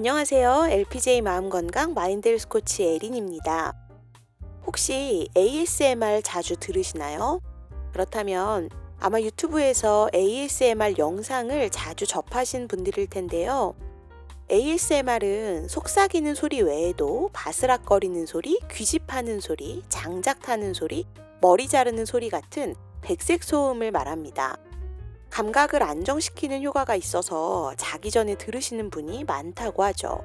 안녕하세요. LPJ 마음건강 마인드헬스 코치 에린입니다. 혹시 ASMR 자주 들으시나요? 그렇다면 아마 유튜브에서 ASMR 영상을 자주 접하신 분들일 텐데요. ASMR은 속삭이는 소리 외에도 바스락거리는 소리, 귀집하는 소리, 장작 타는 소리, 머리 자르는 소리 같은 백색 소음을 말합니다. 감각을 안정시키는 효과가 있어서 자기 전에 들으시는 분이 많다고 하죠.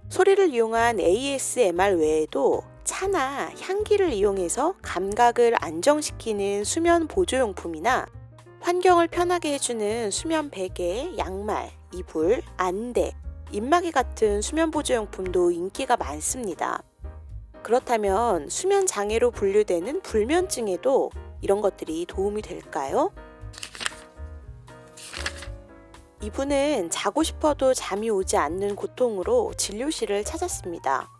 소리를 이용한 ASMR 외에도 차나 향기를 이용해서 감각을 안정시키는 수면 보조용품이나 환경을 편하게 해주는 수면 베개, 양말, 이불, 안대, 입마개 같은 수면 보조용품도 인기가 많습니다. 그렇다면 수면 장애로 분류되는 불면증에도 이런 것들이 도움이 될까요? 이분은 자고 싶어도 잠이 오지 않는 고통으로 진료실을 찾았습니다.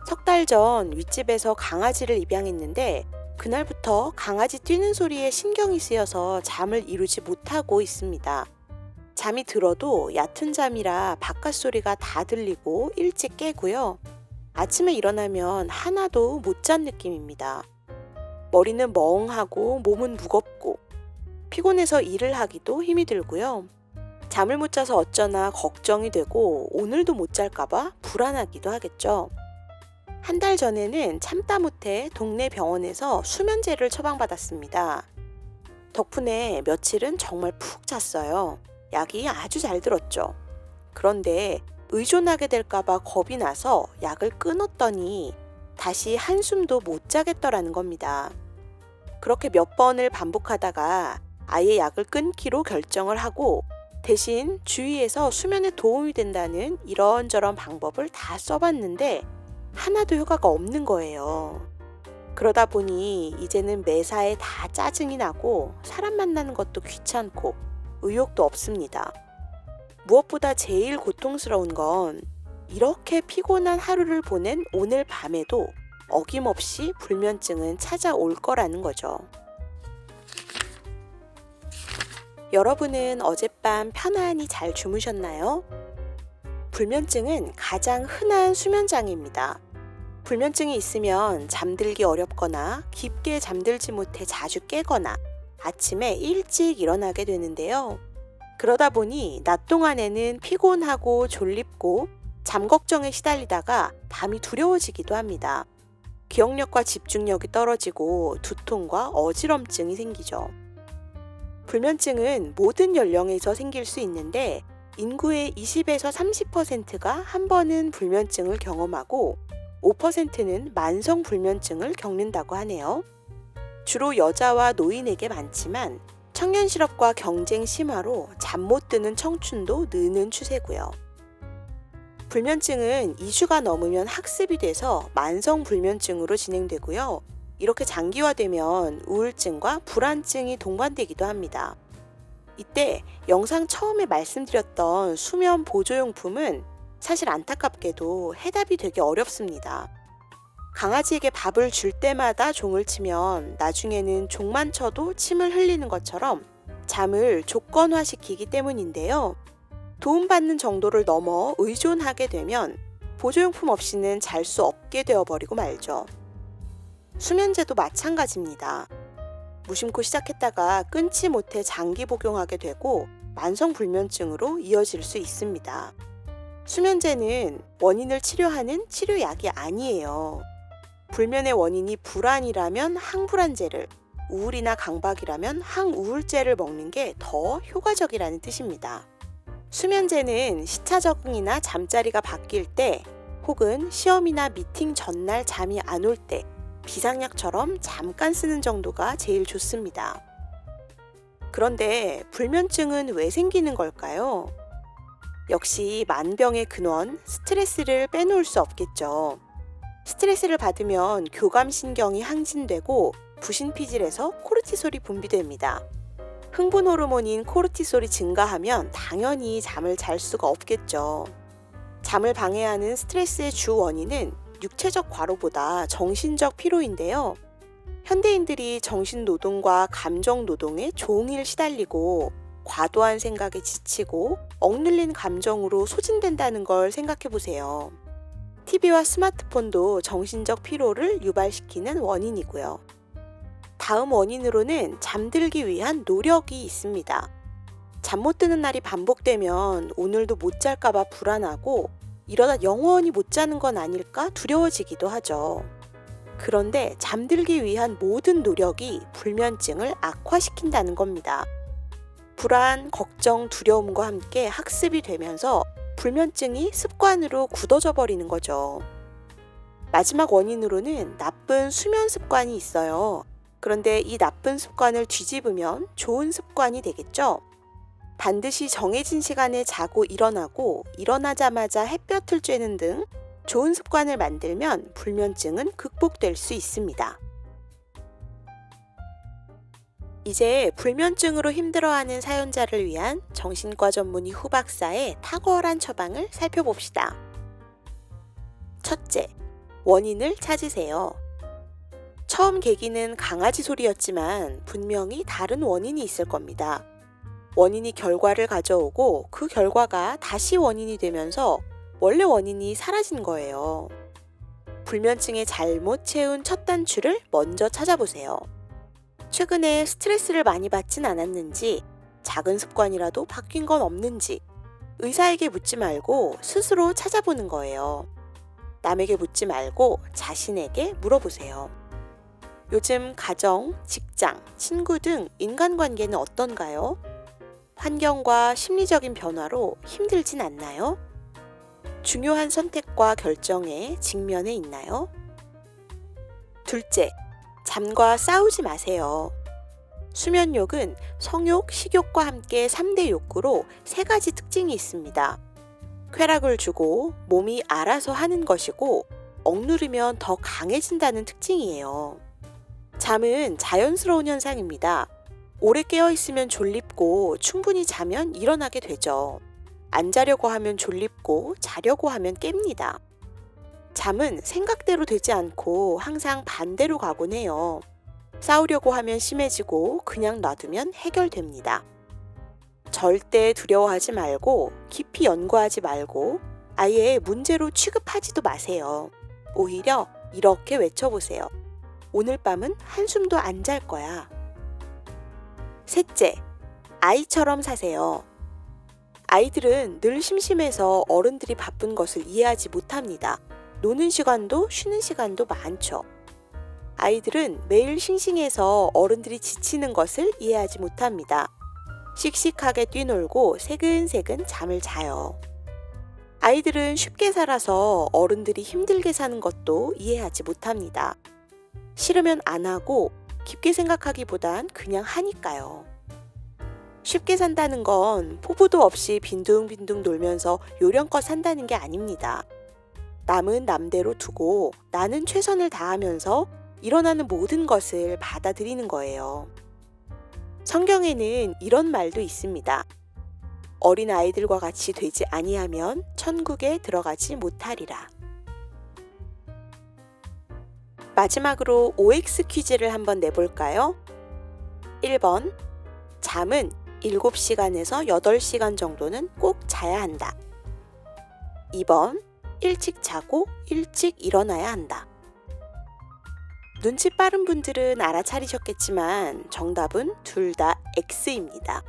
석 달 전 윗집에서 강아지를 입양했는데 그날부터 강아지 뛰는 소리에 신경이 쓰여서 잠을 이루지 못하고 있습니다. 잠이 들어도 얕은 잠이라 바깥 소리가 다 들리고 일찍 깨고요. 아침에 일어나면 하나도 못 잔 느낌입니다. 머리는 멍하고 몸은 무겁고 피곤해서 일을 하기도 힘이 들고요. 잠을 못 자서 어쩌나 걱정이 되고 오늘도 못 잘까봐 불안하기도 하겠죠. 한 달 전에는 참다 못해 동네 병원에서 수면제를 처방받았습니다. 덕분에 며칠은 정말 푹 잤어요. 약이 아주 잘 들었죠. 그런데 의존하게 될까봐 겁이 나서 약을 끊었더니 다시 한숨도 못 자겠더라는 겁니다. 그렇게 몇 번을 반복하다가 아예 약을 끊기로 결정을 하고 대신 주위에서 수면에 도움이 된다는 이런저런 방법을 다 써봤는데 하나도 효과가 없는 거예요. 그러다 보니 이제는 매사에 다 짜증이 나고 사람 만나는 것도 귀찮고 의욕도 없습니다. 무엇보다 제일 고통스러운 건 이렇게 피곤한 하루를 보낸 오늘 밤에도 어김없이 불면증은 찾아올 거라는 거죠. 여러분은 어젯밤 편안히 잘 주무셨나요? 불면증은 가장 흔한 수면장애입니다. 불면증이 있으면 잠들기 어렵거나 깊게 잠들지 못해 자주 깨거나 아침에 일찍 일어나게 되는데요. 그러다 보니 낮 동안에는 피곤하고 졸립고 잠 걱정에 시달리다가 밤이 두려워지기도 합니다. 기억력과 집중력이 떨어지고 두통과 어지럼증이 생기죠. 불면증은 모든 연령에서 생길 수 있는데 인구의 20에서 30%가 한 번은 불면증을 경험하고 5%는 만성 불면증을 겪는다고 하네요. 주로 여자와 노인에게 많지만 청년 실업과 경쟁 심화로 잠 못 드는 청춘도 느는 추세고요. 불면증은 2주가 넘으면 학습이 돼서 만성 불면증으로 진행되고요. 이렇게 장기화되면 우울증과 불안증이 동반되기도 합니다. 이때 영상 처음에 말씀드렸던 수면 보조용품은 사실 안타깝게도 해답이 되게 어렵습니다. 강아지에게 밥을 줄 때마다 종을 치면 나중에는 종만 쳐도 침을 흘리는 것처럼 잠을 조건화시키기 때문인데요. 도움받는 정도를 넘어 의존하게 되면 보조용품 없이는 잘 수 없게 되어버리고 말죠. 수면제도 마찬가지입니다. 무심코 시작했다가 끊지 못해 장기 복용하게 되고 만성 불면증으로 이어질 수 있습니다. 수면제는 원인을 치료하는 치료약이 아니에요. 불면의 원인이 불안이라면 항불안제를, 우울이나 강박이라면 항우울제를 먹는 게 더 효과적이라는 뜻입니다. 수면제는 시차 적응이나 잠자리가 바뀔 때 혹은 시험이나 미팅 전날 잠이 안 올 때 비상약처럼 잠깐 쓰는 정도가 제일 좋습니다. 그런데 불면증은 왜 생기는 걸까요? 역시 만병의 근원, 스트레스를 빼놓을 수 없겠죠. 스트레스를 받으면 교감신경이 항진되고 부신피질에서 코르티솔이 분비됩니다. 흥분 호르몬인 코르티솔이 증가하면 당연히 잠을 잘 수가 없겠죠. 잠을 방해하는 스트레스의 주 원인은 육체적 과로보다 정신적 피로인데요. 현대인들이 정신노동과 감정노동에 종일 시달리고 과도한 생각에 지치고 억눌린 감정으로 소진된다는 걸 생각해 보세요. TV와 스마트폰도 정신적 피로를 유발시키는 원인이고요. 다음 원인으로는 잠들기 위한 노력이 있습니다. 잠 못 드는 날이 반복되면 오늘도 못 잘까봐 불안하고 이러다 영원히 못 자는 건 아닐까 두려워지기도 하죠. 그런데 잠들기 위한 모든 노력이 불면증을 악화시킨다는 겁니다. 불안, 걱정, 두려움과 함께 학습이 되면서 불면증이 습관으로 굳어져 버리는 거죠. 마지막 원인으로는 나쁜 수면 습관이 있어요. 그런데 이 나쁜 습관을 뒤집으면 좋은 습관이 되겠죠? 반드시 정해진 시간에 자고 일어나고 일어나자마자 햇볕을 쬐는 등 좋은 습관을 만들면 불면증은 극복될 수 있습니다. 이제 불면증으로 힘들어하는 사연자를 위한 정신과 전문의 후박사의 탁월한 처방을 살펴봅시다. 첫째, 원인을 찾으세요. 처음 계기는 강아지 소리였지만 분명히 다른 원인이 있을 겁니다. 원인이 결과를 가져오고 그 결과가 다시 원인이 되면서 원래 원인이 사라진 거예요. 불면증에 잘못 채운 첫 단추를 먼저 찾아보세요. 최근에 스트레스를 많이 받진 않았는지, 작은 습관이라도 바뀐 건 없는지 의사에게 묻지 말고 스스로 찾아보는 거예요. 남에게 묻지 말고 자신에게 물어보세요. 요즘 가정, 직장, 친구 등 인간관계는 어떤가요? 환경과 심리적인 변화로 힘들진 않나요? 중요한 선택과 결정에 직면해 있나요? 둘째, 잠과 싸우지 마세요. 수면욕은 성욕, 식욕과 함께 3대 욕구로 3가지 특징이 있습니다. 쾌락을 주고 몸이 알아서 하는 것이고 억누르면 더 강해진다는 특징이에요. 잠은 자연스러운 현상입니다. 오래 깨어있으면 졸립고 충분히 자면 일어나게 되죠. 안 자려고 하면 졸립고 자려고 하면 깹니다. 잠은 생각대로 되지 않고 항상 반대로 가곤 해요. 싸우려고 하면 심해지고 그냥 놔두면 해결됩니다. 절대 두려워하지 말고 깊이 연구하지 말고 아예 문제로 취급하지도 마세요. 오히려 이렇게 외쳐보세요. 오늘 밤은 한숨도 안 잘 거야. 셋째, 아이처럼 사세요. 아이들은 늘 심심해서 어른들이 바쁜 것을 이해하지 못합니다. 노는 시간도 쉬는 시간도 많죠. 아이들은 매일 싱싱해서 어른들이 지치는 것을 이해하지 못합니다. 씩씩하게 뛰놀고 새근새근 잠을 자요. 아이들은 쉽게 살아서 어른들이 힘들게 사는 것도 이해하지 못합니다. 싫으면 안 하고 깊게 생각하기보단 그냥 하니까요. 쉽게 산다는 건 포부도 없이 빈둥빈둥 놀면서 요령껏 산다는 게 아닙니다. 남은 남대로 두고 나는 최선을 다하면서 일어나는 모든 것을 받아들이는 거예요. 성경에는 이런 말도 있습니다. 어린 아이들과 같이 되지 아니하면 천국에 들어가지 못하리라. 마지막으로 OX 퀴즈를 한번 내볼까요? 1번, 잠은 7시간에서 8시간 정도는 꼭 자야 한다. 2번, 일찍 자고 일찍 일어나야 한다. 눈치 빠른 분들은 알아차리셨겠지만 정답은 둘 다 X입니다.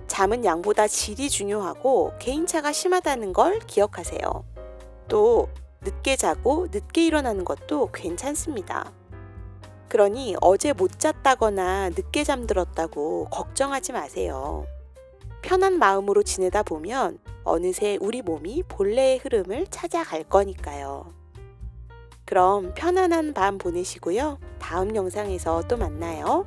잠은 양보다 질이 중요하고 개인차가 심하다는 걸 기억하세요. 또 늦게 자고 늦게 일어나는 것도 괜찮습니다. 그러니 어제 못 잤다거나 늦게 잠들었다고 걱정하지 마세요. 편한 마음으로 지내다 보면 어느새 우리 몸이 본래의 흐름을 찾아갈 거니까요. 그럼 편안한 밤 보내시고요. 다음 영상에서 또 만나요.